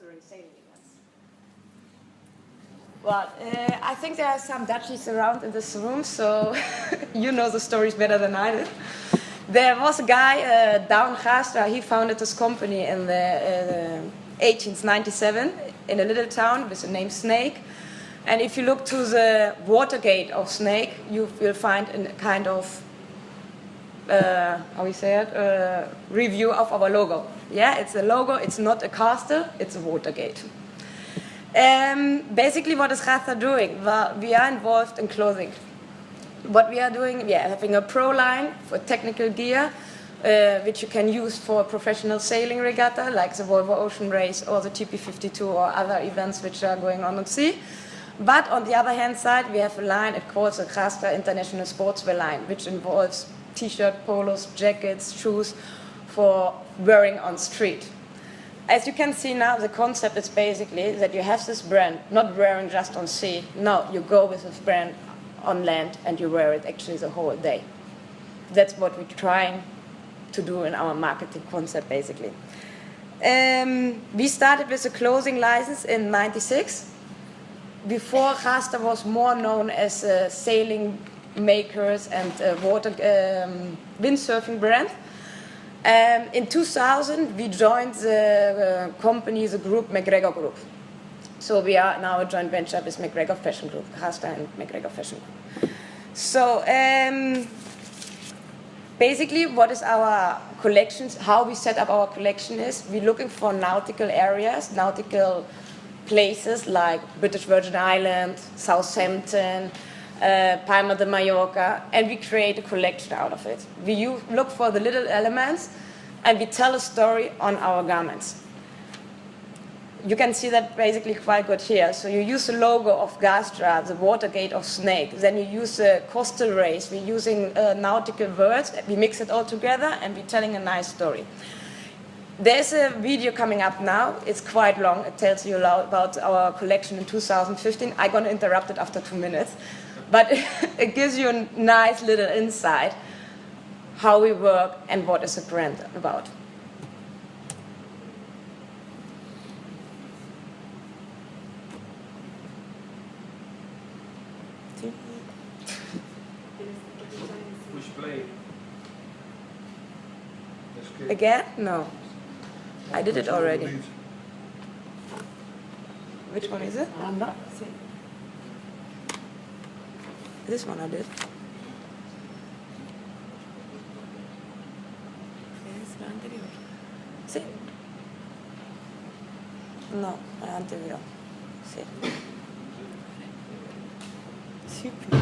sponsoring sailing events. Well, I think there are some Dutchies around in this room, so you know the stories better than I do. There was a guy down Gaastra. He founded this company in the 1897 in a little town with the name Snake. And if you look to the watergate of Snake, you will find a kind of how we say it, review of our logo. Yeah, it's a logo. It's not a castle. It's a watergate. Basically, what is Gaastra doing? Well, we are involved in clothing. What we are doing, we are having a pro line for technical gear, which you can use for professional sailing regatta, like the Volvo Ocean Race or the TP52 or other events which are going on at sea. But on the other hand side, we have a line, it calls the Gaastra International Sportswear line, which involves t-shirt, polos, jackets, shoes for wearing on street. As you can see now, the concept is basically that you have this brand, not wearing just on sea. No, you go with this brand on land and you wear it actually the whole day. That's what we're trying to do in our marketing concept, basically. We started with a clothing license in '96. Before, Gaastra was more known as sailing makers and windsurfing brand. In 2000, we joined the company, the group McGregor Group. So we are now a joint venture with McGregor Fashion Group, Gaastra and McGregor Fashion Group. So basically, what is our collections? How we set up our collection is we're looking for nautical areas, nautical places like British Virgin Islands, Southampton, Palma de Mallorca, and we create a collection out of it. We look for the little elements and we tell a story on our garments. You can see that basically quite good here. So you use the logo of Gaastra, the watergate of Snake. Then you use the coastal race. We're using nautical words. We mix it all together and we're telling a nice story. There's a video coming up now. It's quite long. It tells you about our collection in 2015. I'm going to interrupt it after 2 minutes. But it gives you a nice little insight how we work and what is the brand about. Push play. Again? No. I did it already. Which one is it? I'm not. This one I did. Sí. No, la anterior. Sí. Super.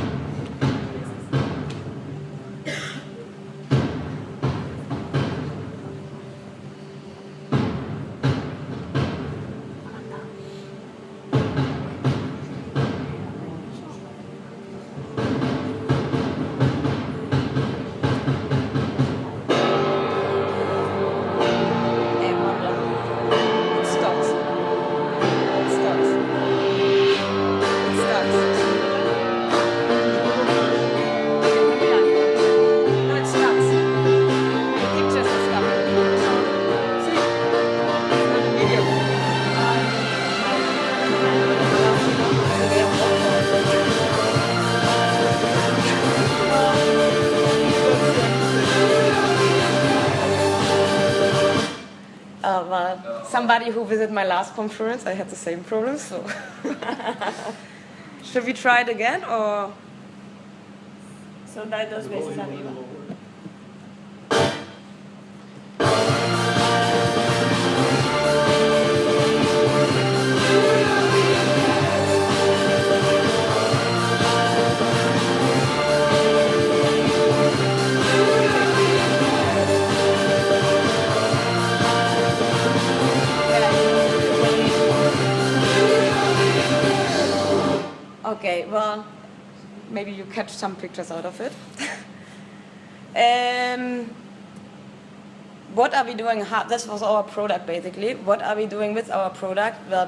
Somebody who visited my last conference, I had the same problem, so. Should we try it again, or? Son dar dos veces arriba. Okay, well, maybe you catch some pictures out of it. What are we doing? This was our product, basically. What are we doing with our product? Well,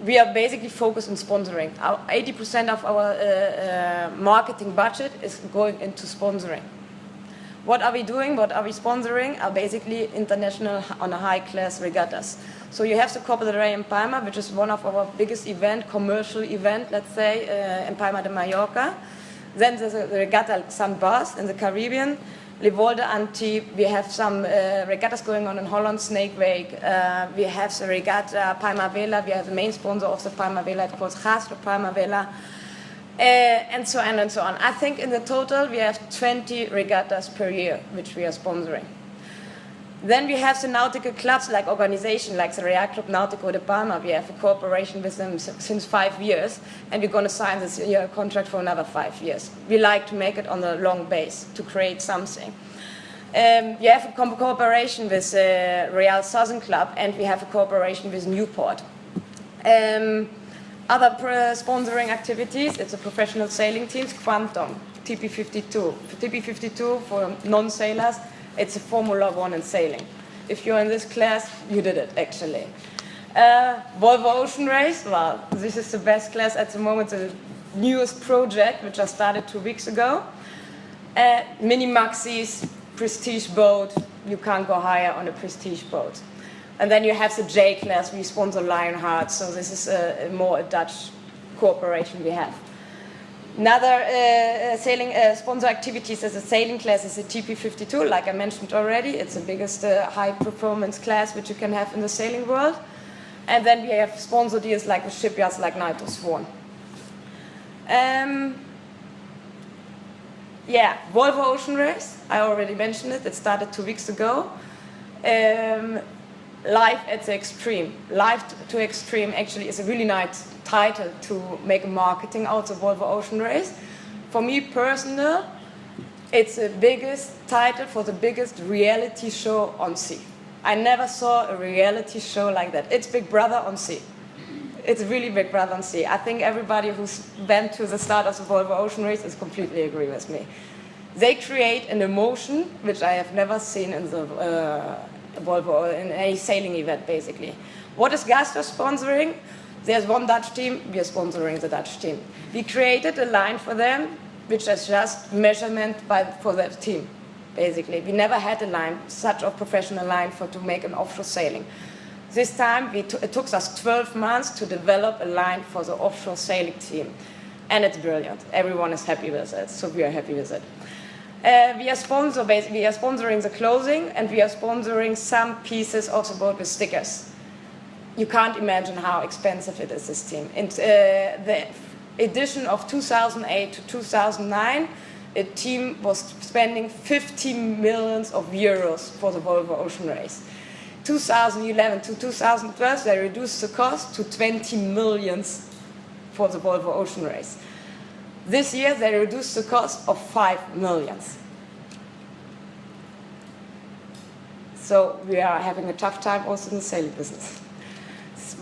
we are basically focused on sponsoring. 80% of our marketing budget is going into sponsoring. What are we doing? What are we sponsoring? Are basically international on a high-class regattas. So you have the Copa del Rey in Palma, which is one of our biggest commercial event, let's say, in Palma de Mallorca. Then there's the Regatta St. Bas in the Caribbean, Livolde Antibes. We have some regattas going on in Holland, Snake Wake. We have the Regatta Palma Vela. We have the main sponsor of the Palma Vela. It's called Gaastra Palma Vela. And so on and so on. I think in the total we have 20 regattas per year, which we are sponsoring. Then we have the nautical clubs, like organization, like the Real Club Nautico de Palma. We have a cooperation with them since 5 years, and we're going to sign this year a contract for another 5 years. We like to make it on a long base to create something. We have a cooperation with Real Southern Club, and we have a cooperation with Newport. Other sponsoring activities, it's a professional sailing teams, Quantum, TP52. For TP52, for non-sailors, it's a Formula 1 in sailing. If you're in this class, you did it, actually. Volvo Ocean Race, well, this is the best class at the moment, the newest project, which I started 2 weeks ago. Mini Maxis, prestige boat, you can't go higher on a prestige boat. And then you have the J class, we sponsor Lionheart, so this is more a Dutch cooperation we have. Another sailing sponsor activities as a sailing class is the TP52, like I mentioned already. It's the biggest high-performance class which you can have in the sailing world. And then we have sponsor deals like with shipyards like Knight of Swan. Yeah, Volvo Ocean Race, I already mentioned it. It started 2 weeks ago. Live at the Extreme. Live to Extreme actually is a really nice title to make a marketing out of Volvo Ocean Race. For me personally, it's the biggest title for the biggest reality show on sea. I never saw a reality show like that. It's Big Brother on sea. It's really Big Brother on sea. I think everybody who's been to the start of the Volvo Ocean Race is completely agree with me. They create an emotion which I have never seen in the Volvo, in any sailing event, basically. What is Gaastra sponsoring? There's one Dutch team, we are sponsoring the Dutch team. We created a line for them, which is just measurement for the team, basically. We never had a line, such a professional line to make an offshore sailing. This time, it took us 12 months to develop a line for the offshore sailing team. And it's brilliant. Everyone is happy with it, so we are happy with it. We are sponsoring the clothing, and we are sponsoring some pieces of the boat with stickers. You can't imagine how expensive it is, this team. In the edition of 2008 to 2009, a team was spending 50 millions of euros for the Volvo Ocean Race. 2011 to 2012, they reduced the cost to 20 millions for the Volvo Ocean Race. This year, they reduced the cost of 5 millions. So we are having a tough time also in the sailing business.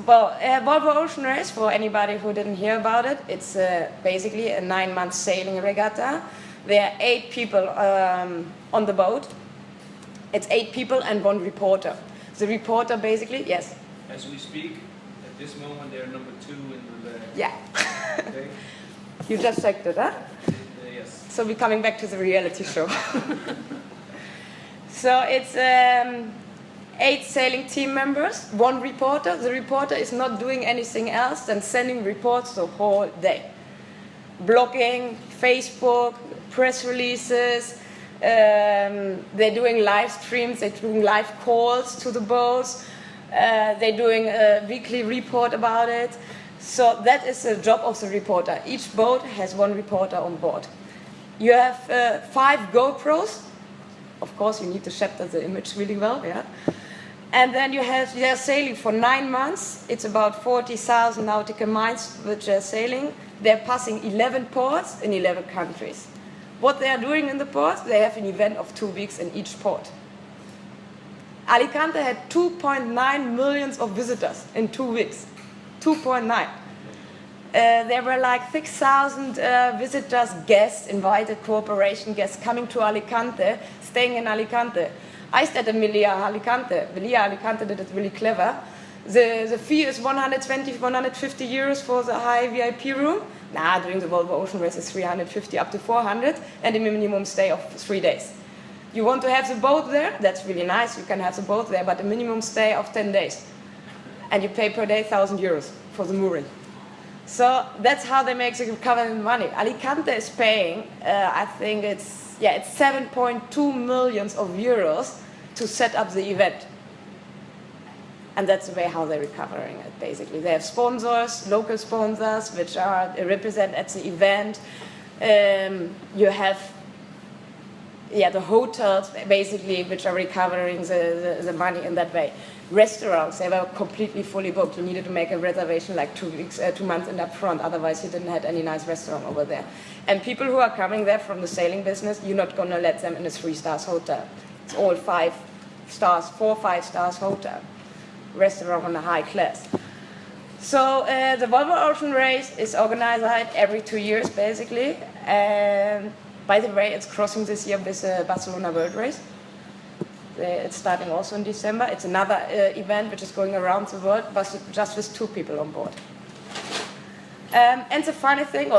Well, Volvo Ocean Race, for anybody who didn't hear about it, it's basically a 9-month sailing regatta. There are 8 people on the boat. It's 8 people and 1 reporter. The reporter basically, yes? As we speak, at this moment, they're number 2 in the bag. Yeah. Okay. You just checked it, huh? Yes. So we're coming back to the reality show. So it's 8 sailing team members, 1 reporter. The reporter is not doing anything else than sending reports the whole day. Blogging, Facebook, press releases. They're doing live streams, they're doing live calls to the boats. They're doing a weekly report about it. So that is the job of the reporter. Each boat has 1 reporter on board. You have 5 GoPros. Of course, you need to capture the image really well, yeah. And then they're sailing for 9 months. It's about 40,000 nautical miles which they're sailing. They're passing 11 ports in 11 countries. What they are doing in the ports, they have an event of 2 weeks in each port. Alicante had 2.9 million of visitors in 2 weeks. 2.9. There were like 6,000 visitors, guests, invited cooperation guests coming to Alicante, staying in Alicante. I stayed at Melia Alicante. Melia Alicante did it really clever. The fee is 120, 150 euros for the high VIP room. During the Volvo Ocean Race is 350 up to 400, and a minimum stay of 3 days. You want to have the boat there? That's really nice. You can have the boat there, but a minimum stay of 10 days. And you pay per day 1,000 euros for the mooring. So that's how they make the government money. Alicante is paying, I think it's 7.2 million of euros to set up the event. And that's the way how they're recovering it, basically. They have sponsors, local sponsors, which are represent at the event. You have the hotels, basically, which are recovering the money in that way. Restaurants, they were completely fully booked. You needed to make a reservation like 2 months in up front, otherwise you didn't have any nice restaurant over there. And people who are coming there from the sailing business, you're not going to let them in a 3-star hotel. It's all 5 stars, 4 5-star hotel. Restaurant on a high class. So the Volvo Ocean Race is organized every 2 years, basically. And by the way, it's crossing this year with the Barcelona World Race. It's starting also in December. It's another event which is going around the world, but just with 2 people on board. And the funny thing,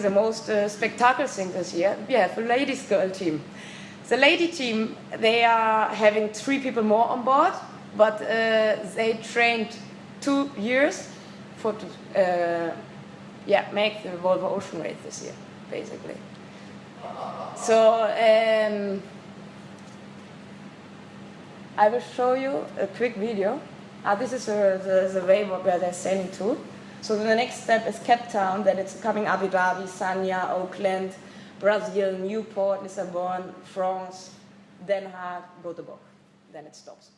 the most spectacular thing this year, we have a ladies' girl team. The lady team, they are having 3 people more on board, but they trained 2 years for make the Volvo Ocean Race this year, basically. So I will show you a quick video. This is the way where they're sailing to. So the next step is Cape Town, then it's coming Abu Dhabi, Sanya, Auckland, Brazil, Newport, Lisbon, France, Den Haag, Göteborg. Then it stops.